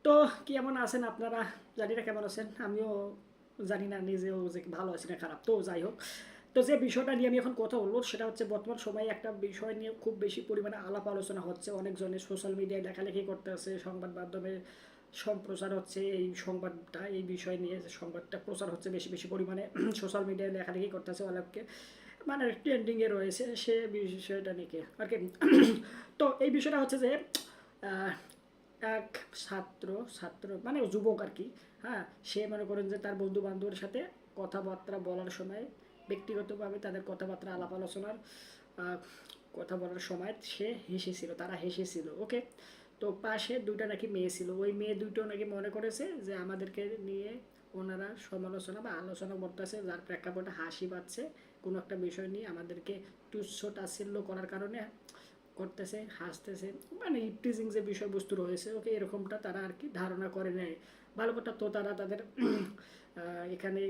তো কেমন আছেন আপনারা? জানি না কেমন আছেন, আমিও জানি না নিজেও যে ভালো আছি না খারাপ। তো যাই হোক, তো যে বিষয়টা নিয়ে আমি এখন কথা বলবো সেটা হচ্ছে বর্তমান সময়ে একটা বিষয় নিয়ে খুব বেশি পরিমাণে আলাপ আলোচনা হচ্ছে। অনেকজনে সোশ্যাল মিডিয়ায় লেখালেখি করতে আছে, সংবাদ মাধ্যমে সম্প্রচার হচ্ছে এই সংবাদটা, এই বিষয় নিয়ে যে সংবাদটা প্রচার হচ্ছে বেশি বেশি পরিমাণে সোশ্যাল মিডিয়ায় লেখালেখি করতেছে অনেককে, মানে ট্রেন্ডিংয়ে রয়েছে সে বিষয়টা নিয়ে আর কি। তো এই বিষয়টা হচ্ছে যে আহ, এক ছাত্র ছাত্র মানে যুবক আর কি। হ্যাঁ, সে মনে করেন যে তার বন্ধু বান্ধবের সাথে কথাবার্তা বলার সময়, ব্যক্তিগতভাবে তাদের কথাবার্তা আলাপ আলোচনার আহ, কথা বলার সময় সে হেসেছিল, তারা হেসেছিল। ওকে, তো পাশে দুইটা নাকি মেয়ে ছিল, ওই মেয়ে দুটো নাকি মনে করেছে যে আমাদেরকে নিয়ে ওনারা সমালোচনা বা আলোচনা করতেছে, যার প্রেক্ষাপটে হাসি পাচ্ছে কোনো একটা বিষয় নিয়ে আমাদেরকে তুচ্ছ তাচ্ছিল্য করার কারণে করতেছে, হাসতেছে, মানে টিজিং যে বিষয়বস্তু রয়েছে ওকে, এরকমটা তারা আর কি ধারণা করে নেয়। ভালো কথা, তো তারা তাদের এখানে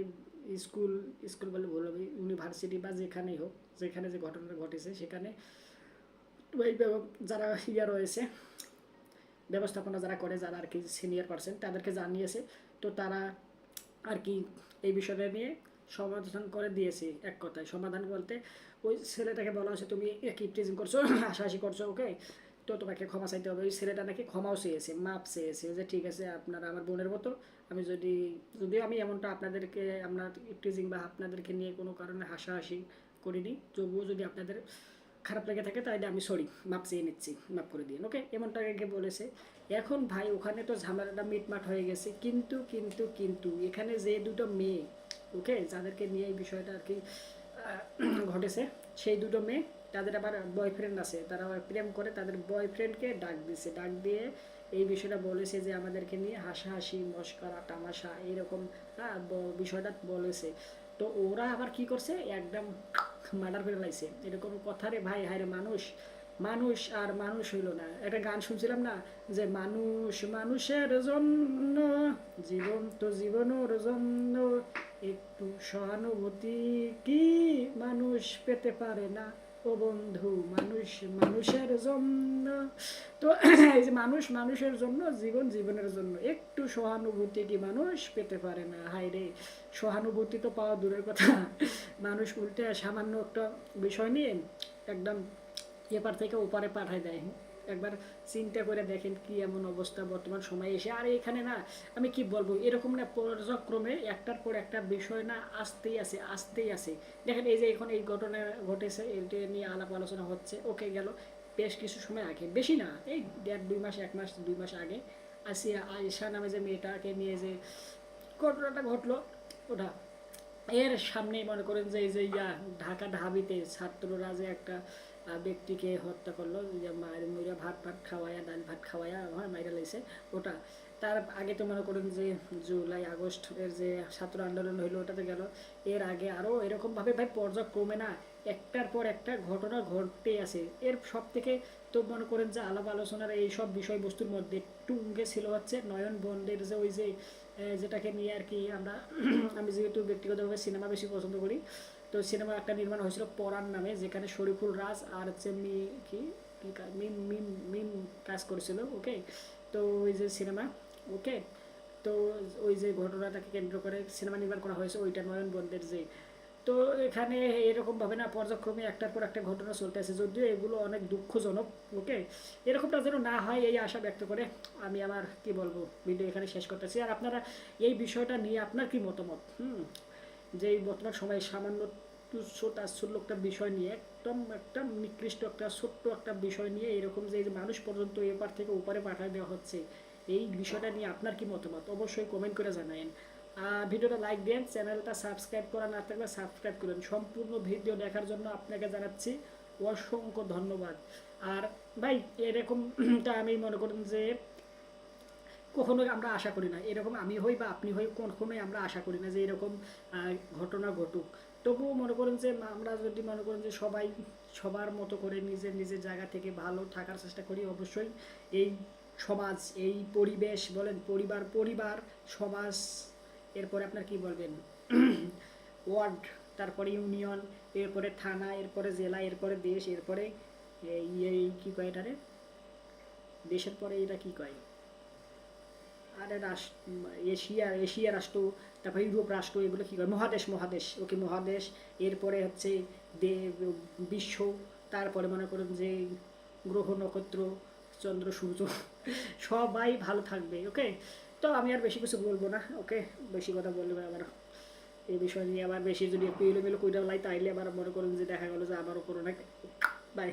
স্কুল, স্কুল বলে ভুল হবে, ইউনিভার্সিটি বা যেখানেই হোক, যেখানে যে ঘটনাটা ঘটেছে সেখানে ওই যারা ইয়া রয়েছে, ব্যবস্থাপনা যারা করে, যারা আর কি সিনিয়র পার্সন, তাদেরকে জানিয়েছে। তো তারা আর কি এই বিষয়টা নিয়ে সমাধান করে দিয়েছে। এক কথায় সমাধান বলতে ওই ছেলেটাকে বলা হয়েছে তুমি কি টিজিং করছো, হাসাহাসি করছো, ওকে, তো তোমাকে ক্ষমা চাইতে হবে। ওই ছেলেটা নাকি ক্ষমাও চেয়েছে, মাপ চেয়েছে, যে ঠিক আছে আপনারা আমার বোনের মতো, আমি যদিও আমি এমনটা আপনাদেরকে, আপনার টিজিং বা আপনাদেরকে নিয়ে কোনো কারণে হাসাহাসি করিনি, তবুও যদি আপনাদের খারাপ লেগে থাকে তাহলে আমি সরি, মাপ চেয়ে নিচ্ছি, মাপ করে দিন, ওকে, এমনটা আগে বলেছে। এখন ভাই ওখানে তো ঝামেলাটা মিটমাট হয়ে গেছে, কিন্তু এখানে যে দুটো মেয়ে, ওকে, যাদেরকে নিয়ে এই বিষয়টা আর কি ঘটেছে, সেই দুটো মেয়ে, তাদের আবার বয়ফ্রেন্ড আছে, তারা প্রেম করে, তাদের বয়ফ্রেন্ডকে ডাক দিছে, ডাক দিয়ে এই বিষয়টা বলেছে যে আমাদেরকে নিয়ে হাসাহাসি মস্করা তামাশা এইরকম, হ্যাঁ, বিষয়টা বলেছে। তো ওরা আবার কি করছে, একদম মার্ডার করে লাইছে, এরকম কথা রে ভাই। হায় রে মানুষ, মানুষ আর মানুষ হইল না। একটা গান শুনছিলাম না, যে মানুষ মানুষের জন্য, জীবন তো জীবনের জন্য, একটু সহানুভূতি কি মানুষ পেতে পারে না ও বন্ধু, মানুষ মানুষের জন্য। তো এই যে মানুষ মানুষের জন্য, জীবন জীবনের জন্য, একটু সহানুভূতি কি মানুষ পেতে পারে না। হায় রে, সহানুভূতি তো পাওয়া দূরের কথা, মানুষ উল্টে সামান্য একটা বিষয় নিয়ে একদম এপার থেকে ওপারে পাঠায় দেয়। একবার চিন্তা করে দেখেন কি এমন অবস্থা বর্তমান সময়ে এসে। আর এখানে না, আমি কি বলবো, এরকম না পর্যায়ক্রমে একটার পর একটা বিষয় না আসতেই আছে, আসতেই আছে। দেখেন এই যে এখন এই ঘটনা ঘটেছে, এটা নিয়ে আলাপ আলোচনা হচ্ছে, ওকে, গেল বেশ কিছু সময় আগে, বেশি না, এই 1.5 মাস 1 মাস 2 মাস আগে আসিয়া আয়েশা নামে যে মেয়েটাকে নিয়ে যে ঘটনাটা ঘটলো, ওটা এর সামনে মনে করেন যে এই যে ঢাকা ঢাবিতে ছাত্ররা যে একটা ব্যক্তিকে হত্যা করলো, যে মায়ের মইরা ভাত ভাত খাওয়ায়া, ডাল ভাত খাওয়ায়া, হ্যাঁ, মাইরা লাইছে, ওটা। তার আগে তো মনে করেন যে জুলাই আগস্ট এর যে ছাত্র আন্দোলন হইলো, ওটাতে গেল। এর আগে আরও এরকমভাবে ভাই পর্যায়ক্রমে না একটার পর একটা ঘটনা ঘটতে আছে। এর সব থেকে তো মনে করেন যে আলাপ আলোচনার এই সব বিষয়বস্তুর মধ্যে টুঙ্গে ছিল হচ্ছে নয়ন বন্ডের যে ওই যে যেটাকে নিয়ে আর কি আমরা আমি যেহেতু ব্যক্তিগতভাবে সিনেমা বেশি পছন্দ করি, তো সিনেমা একটা নির্মাণ হয়েছিল পরাণ নামে, যেখানে শরীফুল রাজ আর হচ্ছে কি কি মিম মিম মিম কাজ করেছিল, ওকে। তো ওই যে সিনেমা, ওকে, তো ওই যে ঘটনাটাকে কেন্দ্র করে সিনেমা নির্মাণ করা হয়েছে, ওইটা নয়ন বন্দের যে। তো এখানে এরকমভাবে না পর্যায়ক্রমে একটার পর একটা ঘটনা চলতে আছে, যদিও এগুলো অনেক দুঃখজনক, ওকে, এরকমটা যেন না হয় এই আশা ব্যক্ত করে আমি আমার কি বলবো ভিডিও এখানে শেষ করতেছি। আর আপনারা এই বিষয়টা নিয়ে আপনার কি মতামত? যে এই বর্তমান সময়ে সামান্য তুচ্ছ তাচ্ছল্য একটা বিষয় নিয়ে, একদম একটা নিকৃষ্ট একটা ছোট্ট একটা বিষয় নিয়ে এরকম যে এই যে মানুষ পর্যন্ত এপার থেকে ওপারে পাঠিয়ে দেওয়া হচ্ছে, এই বিষয়টা নিয়ে আপনার কি মতামত অবশ্যই কমেন্ট করে জানাবেন। ভিডিওটা লাইক দেন, চ্যানেলটা সাবস্ক্রাইব করা না থাকলে সাবস্ক্রাইব করুন। সম্পূর্ণ ভিডিও দেখার জন্য আপনাকে জানাচ্ছি অসংখ্য ধন্যবাদ। আর ভাই এরকমটা আমি মনে করেন যে কখনোই আমরা আশা করি না এরকম আমি হই বা আপনি হই, কখনোই আমরা আশা করি না যে এরকম ঘটনা ঘটুক। তবুও মনে করেন যে আমরা যদি মনে করেন যে সবাই সবার মতো করে নিজের নিজের জায়গা থেকে ভালো থাকার চেষ্টা করি, অবশ্যই এই সমাজ, এই পরিবেশ বলেন, পরিবার পরিবার সমাজ, এরপরে আপনার কি বলবেন ওয়ার্ড, তারপরে ইউনিয়ন, এরপরে থানা, এরপরে জেলা, এরপরে দেশ, এরপরে এই এই কী কয় এটারে, দেশের পরে এটা কী কয়, আরে এশিয়া রাষ্ট্র, তারপরে ইউরোপ রাষ্ট্র, এগুলো কী করে, মহাদেশ, ওকে মহাদেশ, এরপরে হচ্ছে বিশ্ব, তারপরে মনে করেন যে গ্রহ নক্ষত্র, চন্দ্র সূর্য, সবাই ভালো থাকবে। ওকে, তো আমি আর বেশি কিছু বলবো না। ওকে, বেশি কথা বলবে আবার এই বিষয় নিয়ে আবার বেশি যদি একটু এলোমেলো কইরা লাই, তাইলে আবার মনে করেন যে দেখা গেলো যে আবারও কোনো না। বাই।